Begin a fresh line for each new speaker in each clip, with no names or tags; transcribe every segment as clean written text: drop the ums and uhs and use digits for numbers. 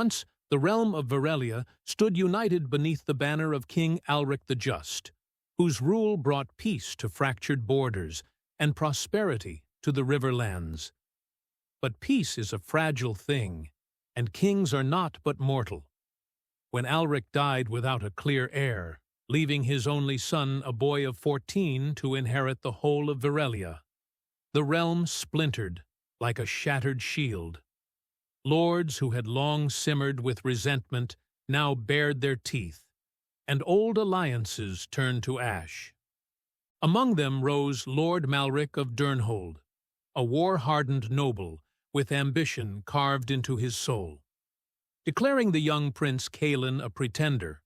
Once, the realm of Varelia stood united beneath the banner of King Alric the Just, whose rule brought peace to fractured borders and prosperity to the riverlands. But peace is a fragile thing, and kings are not but mortal. When Alric died without a clear heir, leaving his only son, a boy of 14, to inherit the whole of Varelia, the realm splintered like a shattered shield. Lords who had long simmered with resentment now bared their teeth, and old alliances turned to ash. Among them rose Lord Malric of Durnhold, a war-hardened noble with ambition carved into his soul. Declaring the young Prince Caelan a pretender,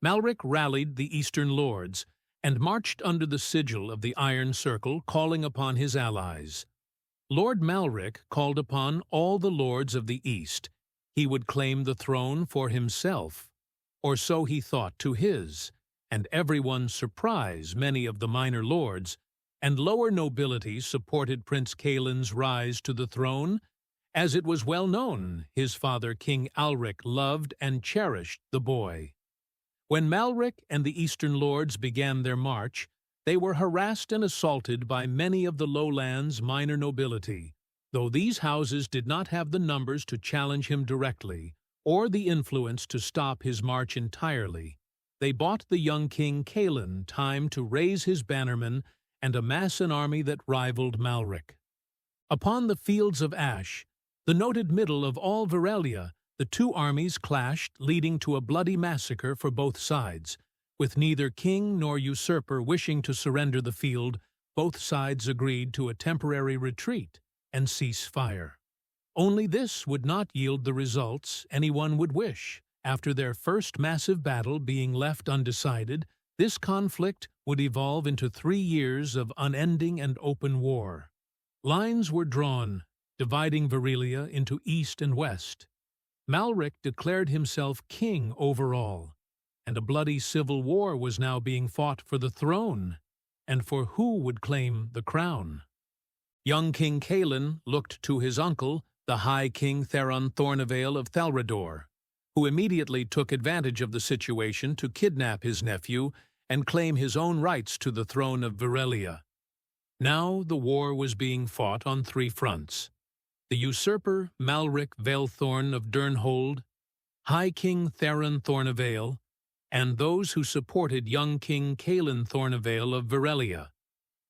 Malric rallied the eastern lords and marched under the sigil of the Iron Circle, calling upon his allies. Lord Malric called upon all the lords of the East. He would claim the throne for himself, or so he thought to his, and everyone surprised many of the minor lords, and lower nobility supported Prince Caelan's rise to the throne, as it was well known his father King Alric loved and cherished the boy. When Malric and the eastern lords began their march, they were harassed and assaulted by many of the lowlands' minor nobility, though these houses did not have the numbers to challenge him directly, or the influence to stop his march entirely. They bought the young King Caelan time to raise his bannermen and amass an army that rivaled Malric. Upon the fields of ash, the noted middle of all Varelia, the two armies clashed, leading to a bloody massacre for both sides. With neither king nor usurper wishing to surrender the field, both sides agreed to a temporary retreat and cease fire. Only this would not yield the results anyone would wish. After their first massive battle being left undecided, this conflict would evolve into 3 years of unending and open war. Lines were drawn, dividing Varelia into east and west. Malric declared himself king over all, and a bloody civil war was now being fought for the throne, and for who would claim the crown. Young King Caelan looked to his uncle, the High King Theron Thornevale of Thalrador, who immediately took advantage of the situation to kidnap his nephew and claim his own rights to the throne of Varelia. Now the war was being fought on 3 fronts. The usurper Malric Valethorn of Durnhold, High King Theron Thornevale, and those who supported young King Caelan Thornevale of Varelia,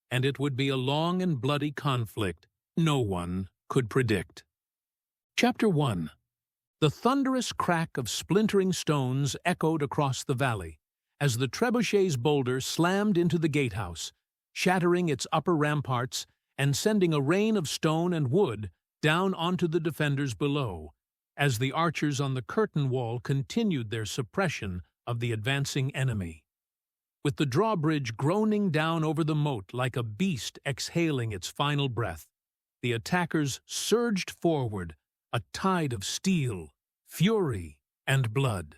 and it would be a long and bloody conflict no one could predict. Chapter 1. The thunderous crack of splintering stones echoed across the valley as the trebuchet's boulder slammed into the gatehouse, shattering its upper ramparts and sending a rain of stone and wood down onto the defenders below, as the archers on the curtain wall continued their suppression of the advancing enemy. With the drawbridge groaning down over the moat like a beast exhaling its final breath, the attackers surged forward, a tide of steel, fury, and blood.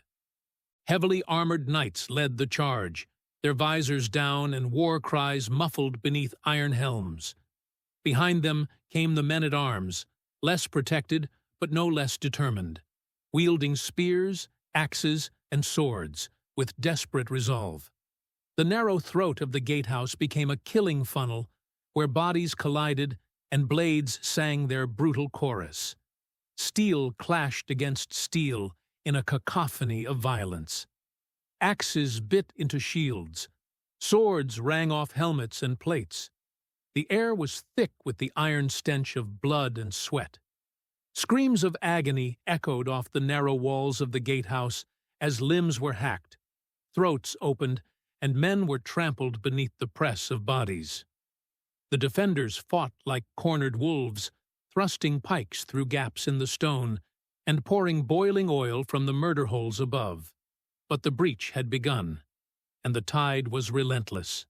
Heavily armored knights led the charge, their visors down and war cries muffled beneath iron helms. Behind them came the men-at-arms, less protected but no less determined, wielding spears, axes, and swords with desperate resolve. The narrow throat of the gatehouse became a killing funnel where bodies collided and blades sang their brutal chorus. Steel clashed against steel in a cacophony of violence. Axes bit into shields. Swords rang off helmets and plates. The air was thick with the iron stench of blood and sweat. Screams of agony echoed off the narrow walls of the gatehouse as limbs were hacked, throats opened, and men were trampled beneath the press of bodies. The defenders fought like cornered wolves, thrusting pikes through gaps in the stone and pouring boiling oil from the murder holes above. But the breach had begun, and the tide was relentless.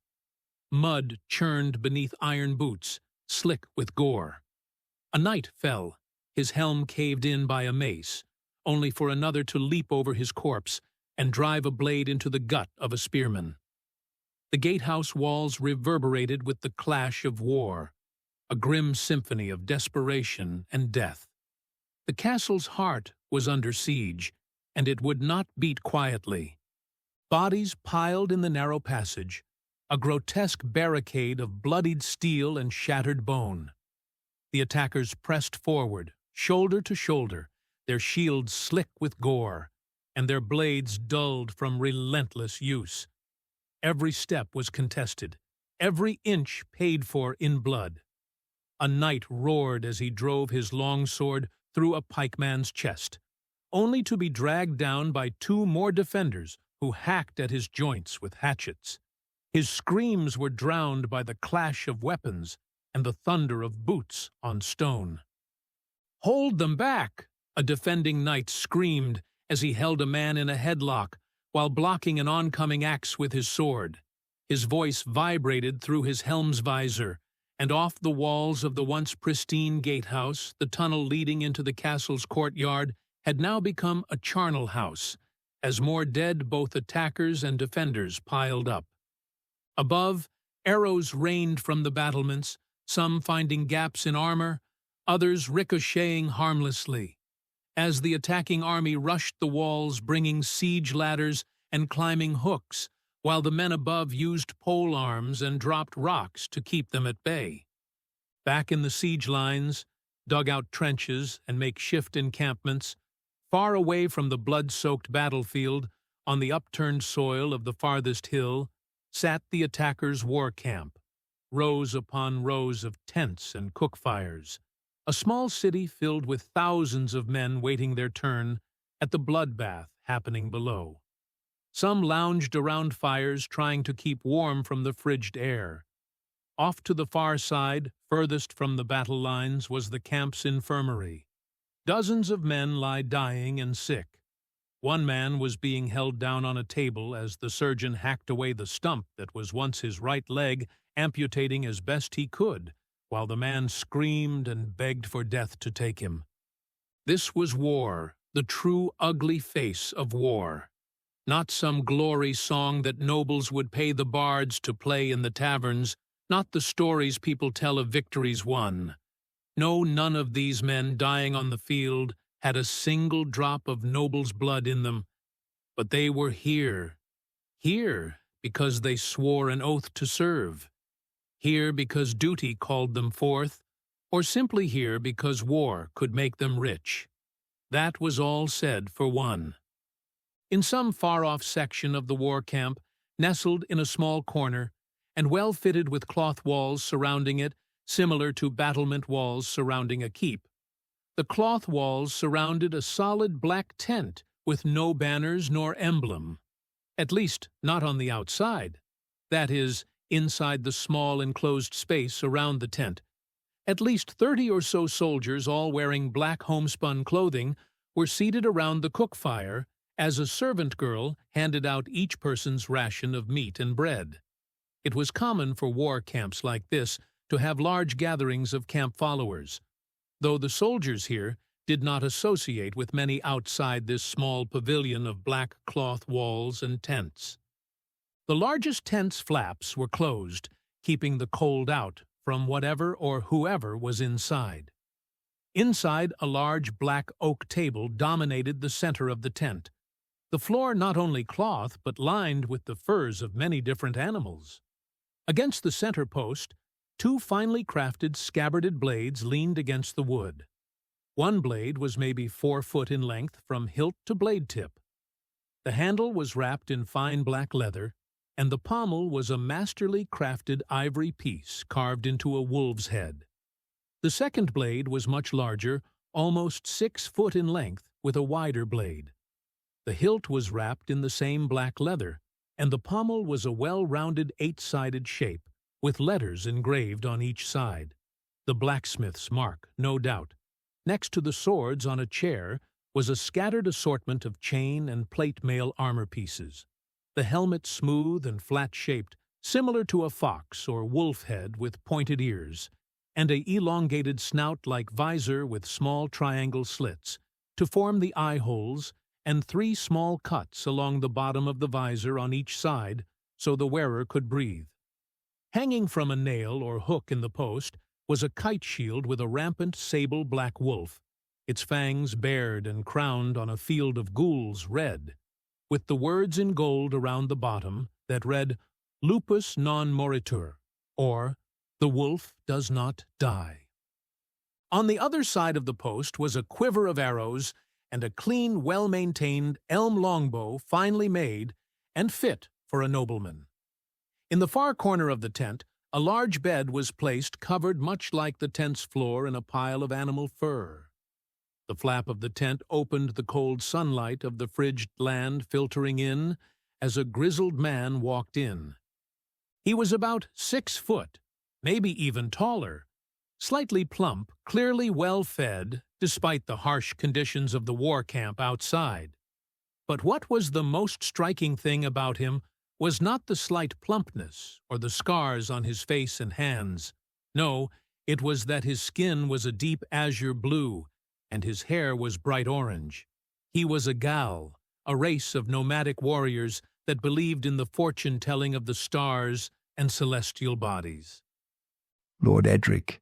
Mud churned beneath iron boots, slick with gore. A knight fell, his helm caved in by a mace, only for another to leap over his corpse and drive a blade into the gut of a spearman. The gatehouse walls reverberated with the clash of war, a grim symphony of desperation and death. The castle's heart was under siege, and it would not beat quietly. Bodies piled in the narrow passage, a grotesque barricade of bloodied steel and shattered bone. The attackers pressed forward, shoulder to shoulder, their shields slick with gore, and their blades dulled from relentless use. Every step was contested, every inch paid for in blood. A knight roared as he drove his long sword through a pikeman's chest, only to be dragged down by two more defenders who hacked at his joints with hatchets. His screams were drowned by the clash of weapons and the thunder of boots on stone. "Hold them back!" a defending knight screamed as he held a man in a headlock while blocking an oncoming axe with his sword. His voice vibrated through his helm's visor, and off the walls of the once pristine gatehouse, the tunnel leading into the castle's courtyard had now become a charnel house, as more dead both attackers and defenders piled up. Above, arrows rained from the battlements, some finding gaps in armor, others ricocheting harmlessly. As the attacking army rushed the walls, bringing siege ladders and climbing hooks, while the men above used pole arms and dropped rocks to keep them at bay. Back in the siege lines, dugout trenches and makeshift encampments, far away from the blood-soaked battlefield, on the upturned soil of the farthest hill, sat the attackers' war camp, rows upon rows of tents and cook fires, a small city filled with thousands of men waiting their turn at the bloodbath happening below. Some lounged around fires trying to keep warm from the frigid air. Off to the far side, furthest from the battle lines, was the camp's infirmary. Dozens of men lie dying and sick. One man was being held down on a table as the surgeon hacked away the stump that was once his right leg, amputating as best he could, while the man screamed and begged for death to take him. This was war, the true ugly face of war. Not some glory song that nobles would pay the bards to play in the taverns, not the stories people tell of victories won. No, none of these men dying on the field had a single drop of noble's blood in them, but they were here because they swore an oath to serve, here because duty called them forth, or simply here because war could make them rich. That was all said for one. In some far-off section of the war camp, nestled in a small corner, and well fitted with cloth walls surrounding it, similar to battlement walls surrounding a keep, the cloth walls surrounded a solid black tent with no banners nor emblem, at least not on the outside, that is, inside the small enclosed space around the tent. At least 30 or so soldiers, all wearing black homespun clothing, were seated around the cook fire as a servant girl handed out each person's ration of meat and bread. It was common for war camps like this to have large gatherings of camp followers, though the soldiers here did not associate with many outside this small pavilion of black cloth walls and tents. The largest tent's flaps were closed, keeping the cold out from whatever or whoever was inside. Inside, a large black oak table dominated the center of the tent, the floor not only cloth but lined with the furs of many different animals. Against the center post, two finely crafted scabbarded blades leaned against the wood. One blade was maybe 4 foot in length from hilt to blade tip. The handle was wrapped in fine black leather, and the pommel was a masterly crafted ivory piece carved into a wolf's head. The second blade was much larger, almost 6 foot in length, with a wider blade. The hilt was wrapped in the same black leather, and the pommel was a well-rounded 8-sided shape, with letters engraved on each side. The blacksmith's mark, no doubt. Next to the swords on a chair was a scattered assortment of chain and plate mail armor pieces. The helmet smooth and flat-shaped, similar to a fox or wolf head with pointed ears, and a elongated snout-like visor with small triangle slits to form the eye holes, and 3 small cuts along the bottom of the visor on each side so the wearer could breathe. Hanging from a nail or hook in the post was a kite shield with a rampant sable black wolf, its fangs bared and crowned on a field of gules red, with the words in gold around the bottom that read, Lupus non moritur, or The Wolf Does Not Die. On the other side of the post was a quiver of arrows and a clean, well-maintained elm longbow finely made and fit for a nobleman. In the far corner of the tent, a large bed was placed covered much like the tent's floor in a pile of animal fur. The flap of the tent opened the cold sunlight of the frigid land filtering in as a grizzled man walked in. He was about 6 foot, maybe even taller, slightly plump, clearly well-fed, despite the harsh conditions of the war camp outside. But what was the most striking thing about him was not the slight plumpness or the scars on his face and hands. No, it was that his skin was a deep azure blue, and his hair was bright orange. He was a Gal, a race of nomadic warriors that believed in the fortune-telling of the stars and celestial bodies.
Lord Edric,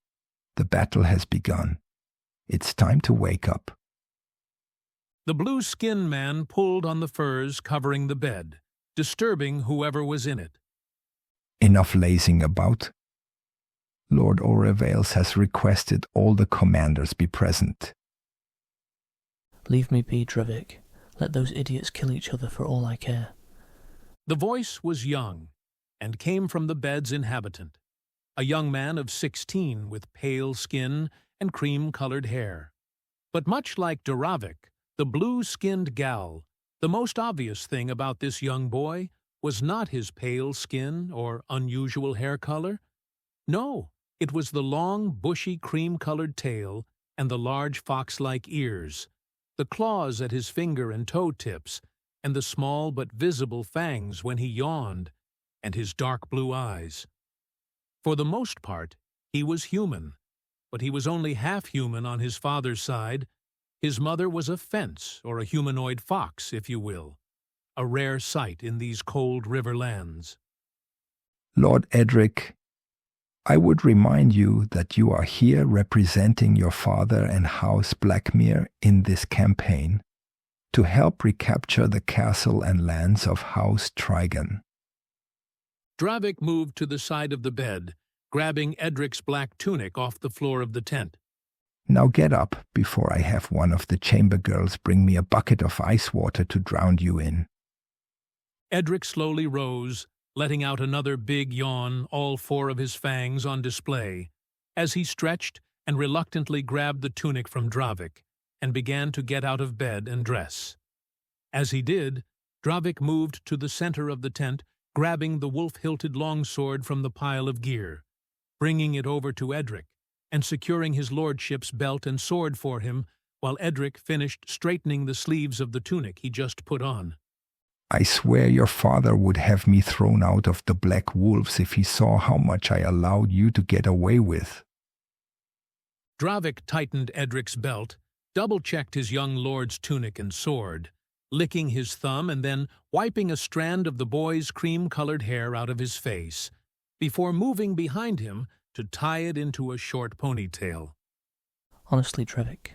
the battle has begun. It's time to wake up.
The blue-skinned man pulled on the furs covering the bed, disturbing whoever was in it.
Enough lazing about. Lord Orevales has requested all the commanders be present.
Leave me be, Drevik. Let those idiots kill each other for all I care.
The voice was young, and came from the bed's inhabitant, a young man of 16 with pale skin and cream-colored hair. But much like Doravik, the blue-skinned Gal, the most obvious thing about this young boy was not his pale skin or unusual hair color. No, it was the long, bushy, cream-colored tail and the large fox-like ears, the claws at his finger and toe tips, and the small but visible fangs when he yawned, and his dark blue eyes. For the most part, he was human, but he was only half-human on his father's side. His mother was a fence, or a humanoid fox, if you will, a rare sight in these cold river lands.
Lord Edric, I would remind you that you are here representing your father and House Blackmere in this campaign to help recapture the castle and lands of House Trigon.
Dravik moved to the side of the bed, grabbing Edric's black tunic off the floor of the tent.
Now get up before I have one of the chamber girls bring me a bucket of ice water to drown you in.
Edric slowly rose, letting out another big yawn, all 4 of his fangs on display, as he stretched and reluctantly grabbed the tunic from Dravik and began to get out of bed and dress. As he did, Dravik moved to the center of the tent, grabbing the wolf-hilted longsword from the pile of gear, bringing it over to Edric, and securing his lordship's belt and sword for him, while Edric finished straightening the sleeves of the tunic he just put on.
I swear your father would have me thrown out of the Black Wolves if he saw how much I allowed you to get away with.
Dravik tightened Edric's belt, double-checked his young lord's tunic and sword, licking his thumb and then wiping a strand of the boy's cream-colored hair out of his face, before moving behind him to tie it into a short ponytail.
Honestly, Drevik,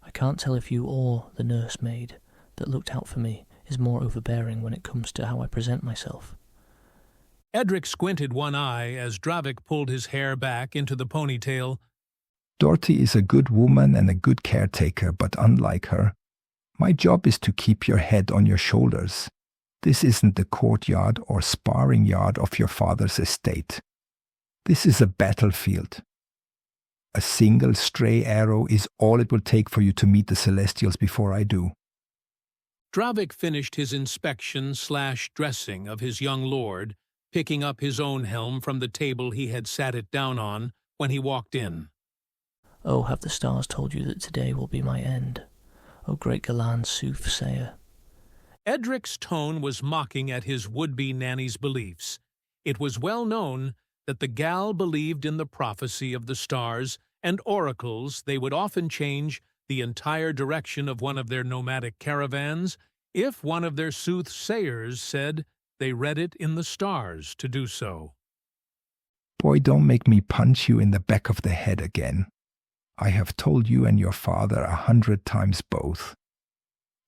I can't tell if you or the nursemaid that looked out for me is more overbearing when it comes to how I present myself.
Edric squinted one eye as Dravik pulled his hair back into the ponytail.
Dorothy is a good woman and a good caretaker, but unlike her, my job is to keep your head on your shoulders. This isn't the courtyard or sparring yard of your father's estate. This is a battlefield. A single stray arrow is all it will take for you to meet the Celestials before I do.
Dravik finished his inspection/dressing of his young lord, picking up his own helm from the table he had sat it down on when he walked in.
Oh, have the stars told you that today will be my end? O great Galan soothsayer.
Edric's tone was mocking at his would-be nanny's beliefs. It was well known that the Gal believed in the prophecy of the stars and oracles. They would often change the entire direction of one of their nomadic caravans if one of their soothsayers said they read it in the stars to do so.
Boy, don't make me punch you in the back of the head again. I have told you and your father 100 times both.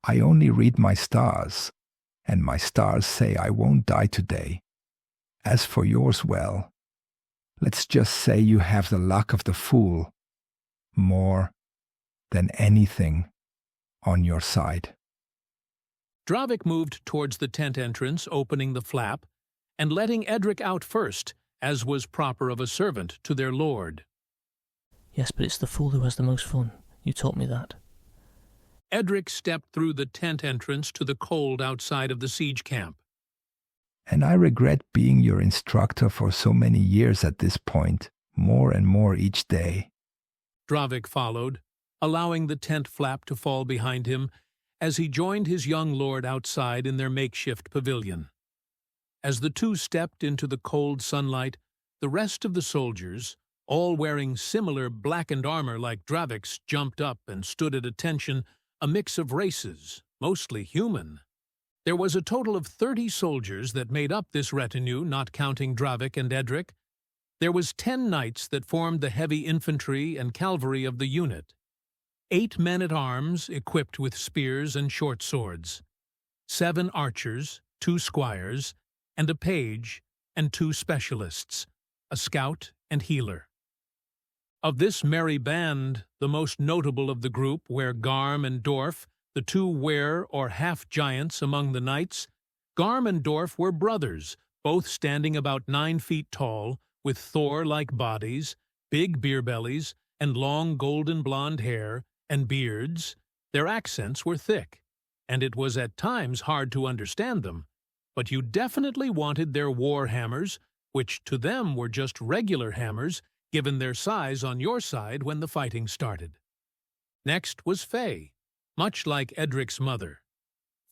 I only read my stars, and my stars say I won't die today. As for yours, well, let's just say you have the luck of the fool, more than anything, on your side.
Dravik moved towards the tent entrance, opening the flap, and letting Edric out first, as was proper of a servant to their lord.
Yes, but it's the fool who has the most fun. You taught me that.
Edric stepped through the tent entrance to the cold outside of the siege camp.
And I regret being your instructor for so many years at this point, more and more each day.
Dravik followed, allowing the tent flap to fall behind him as he joined his young lord outside in their makeshift pavilion. As the two stepped into the cold sunlight, the rest of the soldiers, all wearing similar blackened armor like Dravik's, jumped up and stood at attention, a mix of races, mostly human. There was a total of 30 soldiers that made up this retinue, not counting Dravik and Edric. There was 10 knights that formed the heavy infantry and cavalry of the unit, 8 men-at-arms equipped with spears and short swords, 7 archers, 2 squires, and a page, and 2 specialists, a scout and healer. Of this merry band, the most notable of the group were Garm and Dorf, the 2 were or half-giants among the knights. Garm and Dorf were brothers, both standing about 9 feet tall, with Thor-like bodies, big beer bellies, and long golden blonde hair and beards. Their accents were thick, and it was at times hard to understand them, but you definitely wanted their war hammers, which to them were just regular hammers, given their size on your side when the fighting started. Next was Faye, much like Edric's mother.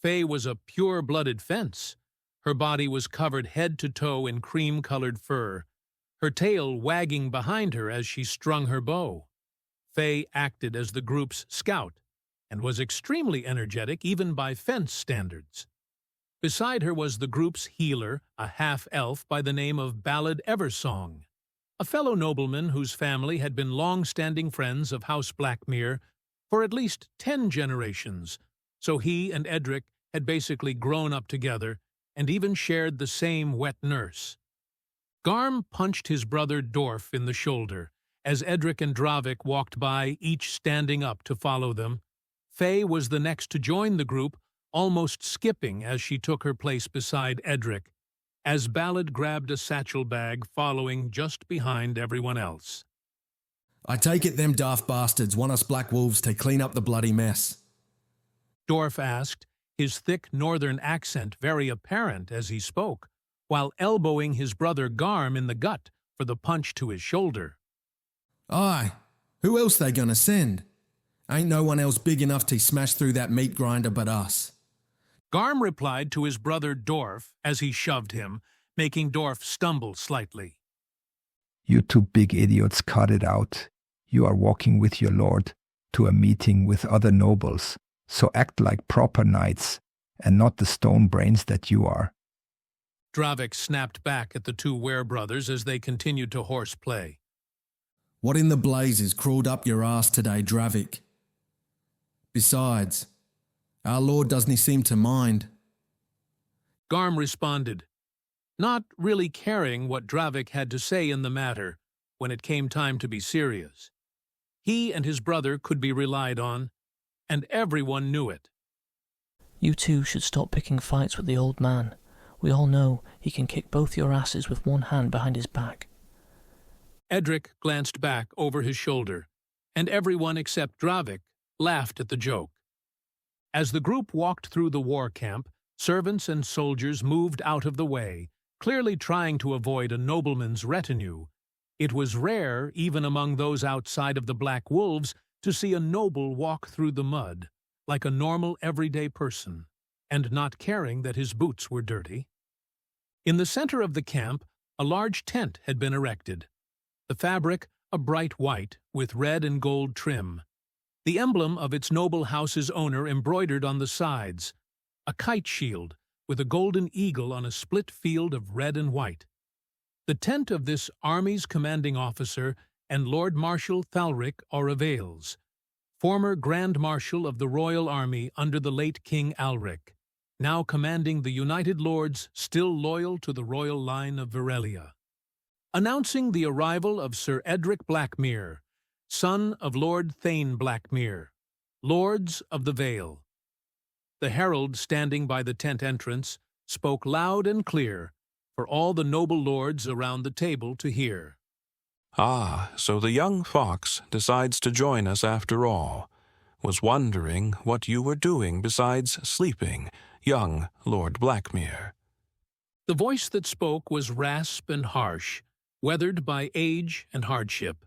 Faye was a pure-blooded fence. Her body was covered head to toe in cream-colored fur, her tail wagging behind her as she strung her bow. Faye acted as the group's scout, and was extremely energetic even by fence standards. Beside her was the group's healer, a half-elf by the name of Ballad Eversong, a fellow nobleman whose family had been long-standing friends of House Blackmere for at least 10 generations, so he and Edric had basically grown up together and even shared the same wet nurse. Garm punched his brother Dorf in the shoulder as Edric and Dravik walked by, each standing up to follow them. Faye was the next to join the group, almost skipping as she took her place beside Edric, as Ballad grabbed a satchel bag following just behind everyone else.
I take it them daft bastards want us Black Wolves to clean up the bloody mess.
Dorf asked, his thick northern accent very apparent as he spoke, while elbowing his brother Garm in the gut for the punch to his shoulder.
Aye, who else they gonna send? Ain't no one else big enough to smash through that meat grinder but us.
Garm replied to his brother Dorf as he shoved him, making Dorf stumble slightly.
You 2 big idiots, cut it out. You are walking with your lord to a meeting with other nobles, so act like proper knights and not the stone brains that you are.
Dravik snapped back at the 2 were-brothers as they continued to horseplay.
What in the blazes crawled up your ass today, Dravik? Besides, our lord doesn't seem to mind.
Garm responded, not really caring what Dravik had to say in the matter when it came time to be serious. He and his brother could be relied on, and everyone knew it.
You 2 should stop picking fights with the old man. We all know he can kick both your asses with one hand behind his back.
Edric glanced back over his shoulder, and everyone except Dravik laughed at the joke. As the group walked through the war camp, servants and soldiers moved out of the way, clearly trying to avoid a nobleman's retinue. It was rare, even among those outside of the Black Wolves, to see a noble walk through the mud, like a normal everyday person, and not caring that his boots were dirty. In the center of the camp, a large tent had been erected. The fabric, a bright white, with red and gold trim. The emblem of its noble house's owner embroidered on the sides. A kite shield, with a golden eagle on a split field of red and white. The tent of this army's commanding officer and Lord Marshal Thalric Orivales, former Grand Marshal of the Royal Army under the late King Alric, now commanding the United Lords still loyal to the royal line of Varelia. Announcing the arrival of Sir Edric Blackmere, son of Lord Thane Blackmere, Lords of the Vale. The herald standing by the tent entrance spoke loud and clear for all the noble lords around the table to hear.
Ah, so the young fox decides to join us after all. Was wondering what you were doing besides sleeping, young Lord Blackmere.
The voice that spoke was rasp and harsh, weathered by age and hardship.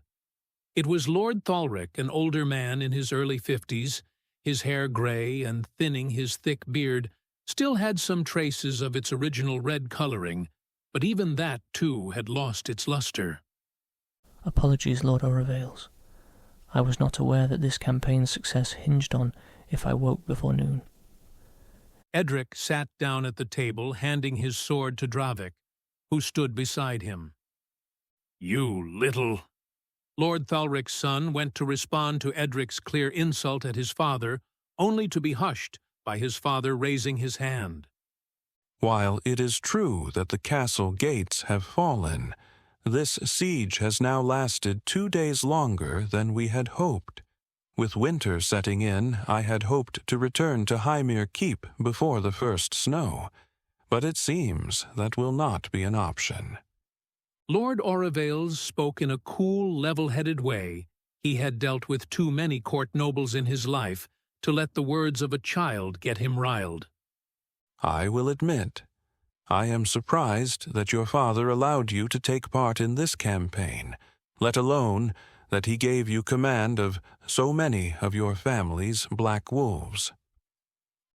It was Lord Thalric, an older man in his early 50s, his hair gray and thinning his thick beard still had some traces of its original red coloring, but even that, too, had lost its luster.
Apologies, Lord Orivales. I was not aware that this campaign's success hinged on if I woke before noon.
Edric sat down at the table, handing his sword to Dravik, who stood beside him. "You little—" Lord Thalric's son went to respond to Edric's clear insult at his father, only to be hushed by his father raising his hand.
While it is true that the castle gates have fallen, this siege has now lasted 2 days longer than we had hoped. With winter setting in, I had hoped to return to Hymir Keep before the first snow, but it seems that will not be an option.
Lord Orivales spoke in a cool, level-headed way. He had dealt with too many court nobles in his life to let the words of a child get him riled.
I will admit, I am surprised that your father allowed you to take part in this campaign, let alone that he gave you command of so many of your family's black wolves.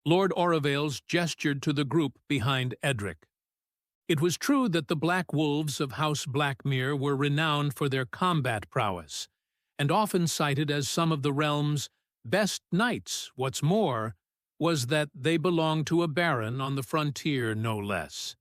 Lord Orivales gestured to the group behind Edric. It was true that the Black Wolves of House Blackmere were renowned for their combat prowess, and often cited as some of the realm's best knights. What's more, was that they belonged to a baron on the frontier, no less.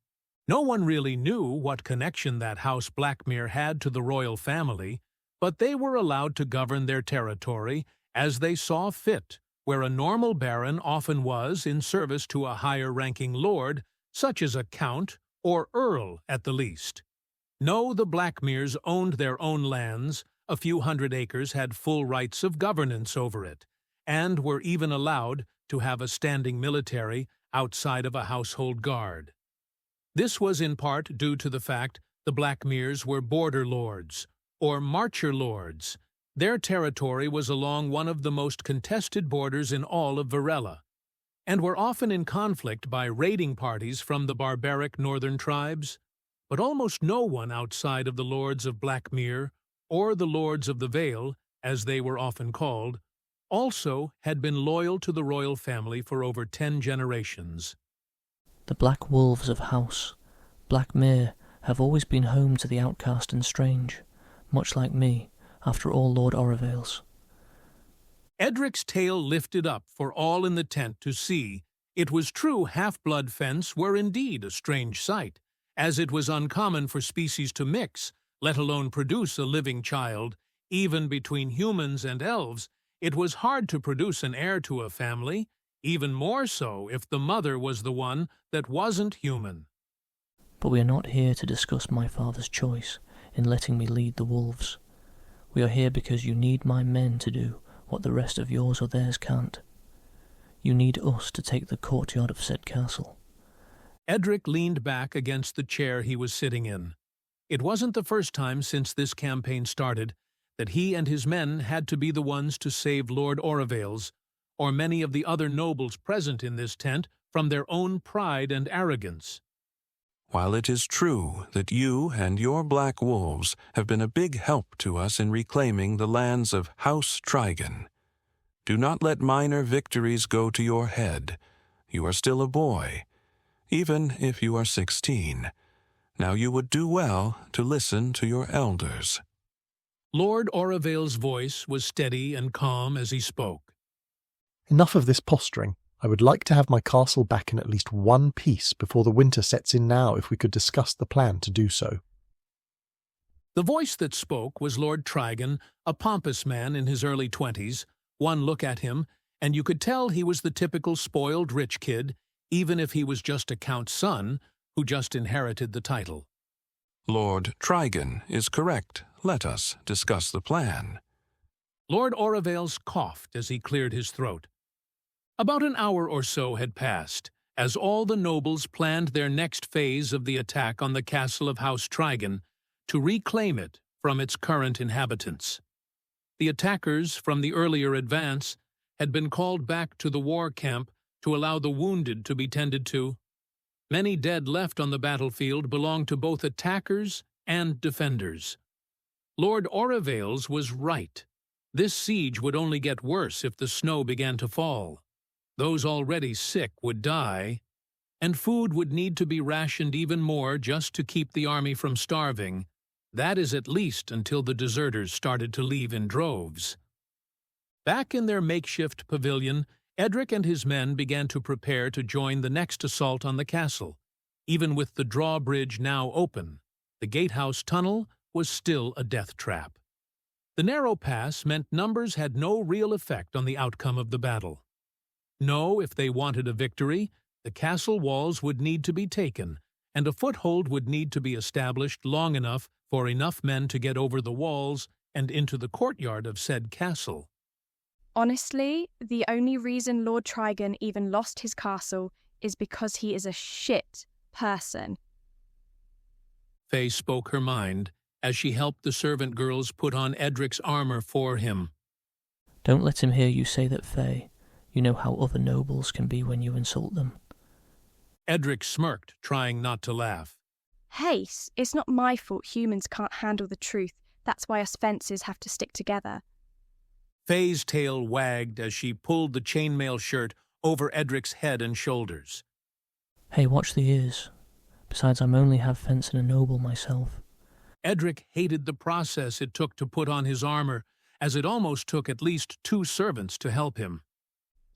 No one really knew what connection that House Blackmere had to the royal family, but they were allowed to govern their territory as they saw fit, where a normal baron often was in service to a higher-ranking lord, such as a count or earl at the least. No, the Blackmeres owned their own lands, a few hundred acres had full rights of governance over it, and were even allowed to have a standing military outside of a household guard. This was in part due to the fact the Blackmeres were border lords, or marcher lords. Their territory was along one of the most contested borders in all of Varela, and were often in conflict by raiding parties from the barbaric northern tribes, but almost no one outside of the Lords of Blackmere, or the Lords of the Vale, as they were often called, also had been loyal to the royal family for over 10 generations.
The Black Wolves of House Blackmere have always been home to the outcast and strange, much like me, after all, Lord Orivales.
Edric's tail lifted up for all in the tent to see. It was true half-blood fence were indeed a strange sight, as it was uncommon for species to mix, let alone produce a living child. Even between humans and elves, it was hard to produce an heir to a family, even more so if the mother was the one that wasn't human.
But we are not here to discuss my father's choice in letting me lead the wolves. We are here because you need my men to do what the rest of yours or theirs can't. You need us to take the courtyard of said castle.
Edric leaned back against the chair he was sitting in. It wasn't the first time since this campaign started that he and his men had to be the ones to save Lord Orivales, or many of the other nobles present in this tent, from their own pride and arrogance.
While it is true that you and your black wolves have been a big help to us in reclaiming the lands of House Trigon, do not let minor victories go to your head. You are still a boy, even if you are 16. Now you would do well to listen to your elders.
Lord Orivale's voice was steady and calm as he spoke.
Enough of this posturing. I would like to have my castle back in at least one piece before the winter sets in now, if we could discuss the plan to do so.
The voice that spoke was Lord Trigon, a pompous man in his early 20s. One look at him, and you could tell he was the typical spoiled rich kid, even if he was just a count's son who just inherited the title.
Lord Trigon is correct. Let us discuss the plan.
Lord Orovales coughed as he cleared his throat. About an hour or so had passed, as all the nobles planned their next phase of the attack on the castle of House Trigon to reclaim it from its current inhabitants. The attackers from the earlier advance had been called back to the war camp to allow the wounded to be tended to. Many dead left on the battlefield belonged to both attackers and defenders. Lord Orovales was right. This siege would only get worse if the snow began to fall. Those already sick would die, and food would need to be rationed even more just to keep the army from starving. That is at least until the deserters started to leave in droves. Back in their makeshift pavilion, Edric and his men began to prepare to join the next assault on the castle. Even with the drawbridge now open, the gatehouse tunnel was still a death trap. The narrow pass meant numbers had no real effect on the outcome of the battle. No, if they wanted a victory, the castle walls would need to be taken, and a foothold would need to be established long enough for enough men to get over the walls and into the courtyard of said castle.
Honestly, the only reason Lord Trigon even lost his castle is because he is a shit person.
Faye spoke her mind as she helped the servant girls put on Edric's armor for him.
Don't let him hear you say that, Faye. You know how other nobles can be when you insult them.
Edric smirked, trying not to laugh.
Hey, it's not my fault humans can't handle the truth. That's why us fences have to stick together.
Faye's tail wagged as she pulled the chainmail shirt over Edric's head and shoulders.
Hey, watch the ears. Besides, I'm only half fence and a noble myself.
Edric hated the process it took to put on his armor, as it almost took at least 2 servants to help him.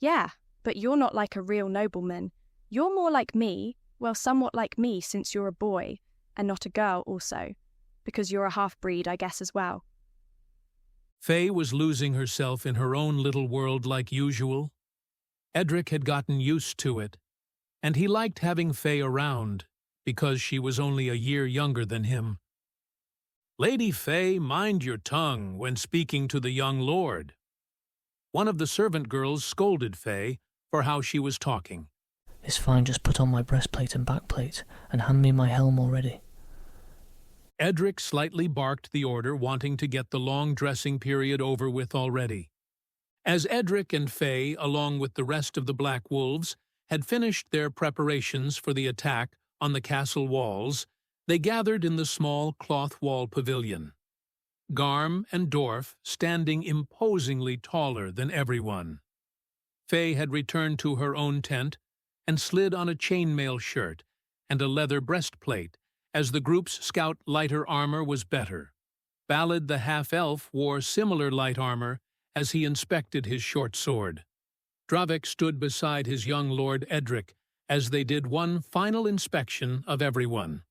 Yeah, but you're not like a real nobleman. You're more like me, well, somewhat like me since you're a boy, and not a girl also, because you're a half-breed, I guess, as well.
Faye was losing herself in her own little world like usual. Edric had gotten used to it, and he liked having Faye around, because she was only a year younger than him. Lady Faye, mind your tongue when speaking to the young lord. One of the servant girls scolded Faye for how she was talking.
It's fine, just put on my breastplate and backplate, and hand me my helm already.
Edric slightly barked the order, wanting to get the long dressing period over with already. As Edric and Faye, along with the rest of the Black Wolves, had finished their preparations for the attack on the castle walls, they gathered in the small cloth wall pavilion. Garm and Dorf standing imposingly taller than everyone. Faye had returned to her own tent and slid on a chainmail shirt and a leather breastplate, as the group's scout lighter armor was better. Ballad the half-elf wore similar light armor as he inspected his short sword. Dravik stood beside his young lord Edric as they did one final inspection of everyone.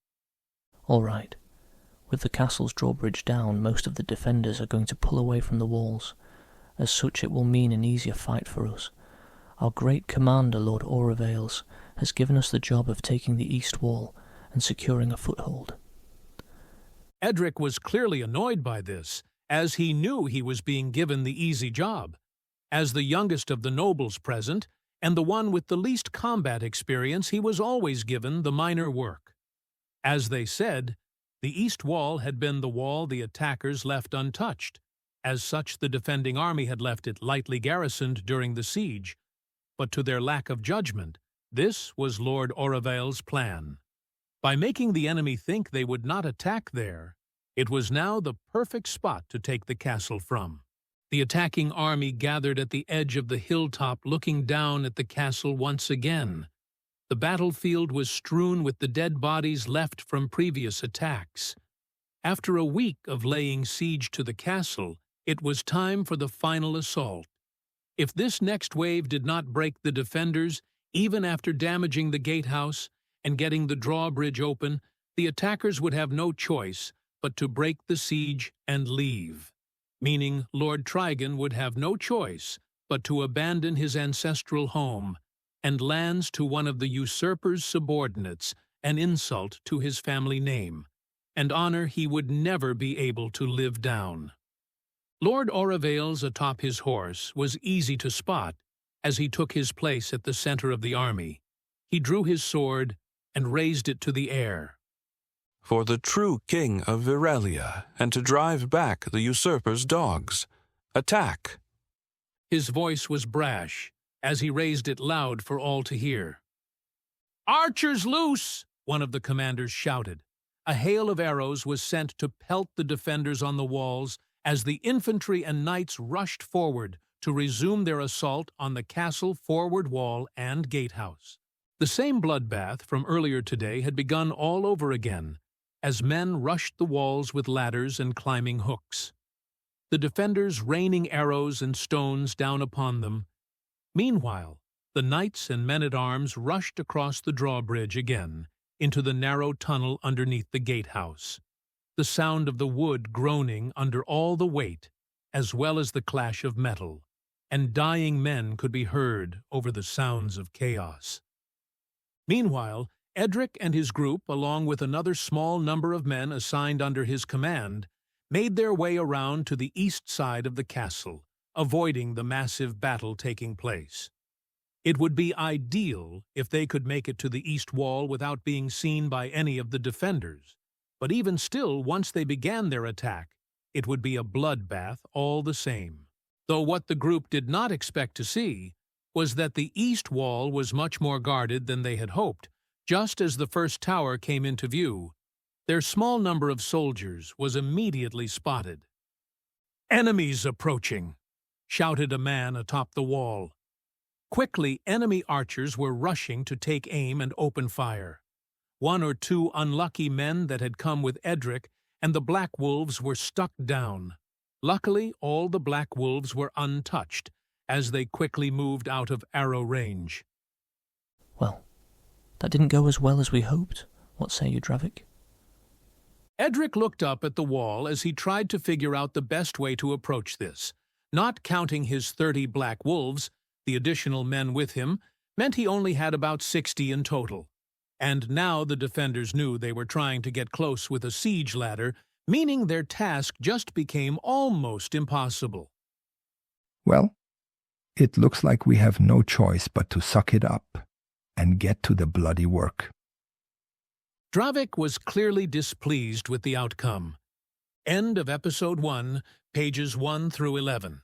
All right. With the castle's drawbridge down, most of the defenders are going to pull away from the walls. As such, it will mean an easier fight for us. Our great commander, Lord Orovales, has given us the job of taking the east wall and securing a foothold.
Edric was clearly annoyed by this, as he knew he was being given the easy job. As the youngest of the nobles present, and the one with the least combat experience, he was always given the minor work. As they said, the east wall had been the wall the attackers left untouched. As such, the defending army had left it lightly garrisoned during the siege. But to their lack of judgment, this was Lord Orovale's plan. By making the enemy think they would not attack there, it was now the perfect spot to take the castle from. The attacking army gathered at the edge of the hilltop, looking down at the castle once again. The battlefield was strewn with the dead bodies left from previous attacks. After a week of laying siege to the castle, it was time for the final assault. If this next wave did not break the defenders, even after damaging the gatehouse and getting the drawbridge open, the attackers would have no choice but to break the siege and leave, meaning Lord Trigon would have no choice but to abandon his ancestral home and lands to one of the usurper's subordinates, an insult to his family name, and honor he would never be able to live down. Lord Auravales atop his horse was easy to spot as he took his place at the center of the army. He drew his sword and raised it to the air.
For the true king of Virelia, and to drive back the usurper's dogs. Attack!
His voice was brash as he raised it loud for all to hear. "Archers loose!" one of the commanders shouted. A hail of arrows was sent to pelt the defenders on the walls as the infantry and knights rushed forward to resume their assault on the castle forward wall and gatehouse. The same bloodbath from earlier today had begun all over again, as men rushed the walls with ladders and climbing hooks, the defenders raining arrows and stones down upon them. Meanwhile, the knights and men-at-arms rushed across the drawbridge again into the narrow tunnel underneath the gatehouse, the sound of the wood groaning under all the weight, as well as the clash of metal, and dying men could be heard over the sounds of chaos. Meanwhile, Edric and his group, along with another small number of men assigned under his command, made their way around to the east side of the castle, avoiding the massive battle taking place. It would be ideal if they could make it to the east wall without being seen by any of the defenders, but even still, once they began their attack, it would be a bloodbath all the same. Though what the group did not expect to see was that the east wall was much more guarded than they had hoped. Just as the first tower came into view, their small number of soldiers was immediately spotted. "Enemies approaching!" shouted a man atop the wall. Quickly, enemy archers were rushing to take aim and open fire. One or two unlucky men that had come with Edric and the Black Wolves were struck down. Luckily, all the Black Wolves were untouched, as they quickly moved out of arrow range.
Well, that didn't go as well as we hoped. What say you, Dravik?
Edric looked up at the wall as he tried to figure out the best way to approach this. Not counting his 30 Black Wolves, the additional men with him meant he only had about 60 in total. And now the defenders knew they were trying to get close with a siege ladder, meaning their task just became almost impossible.
Well, it looks like we have no choice but to suck it up and get to the bloody work.
Dravik was clearly displeased with the outcome. End of Episode 1, pages 1 through 11.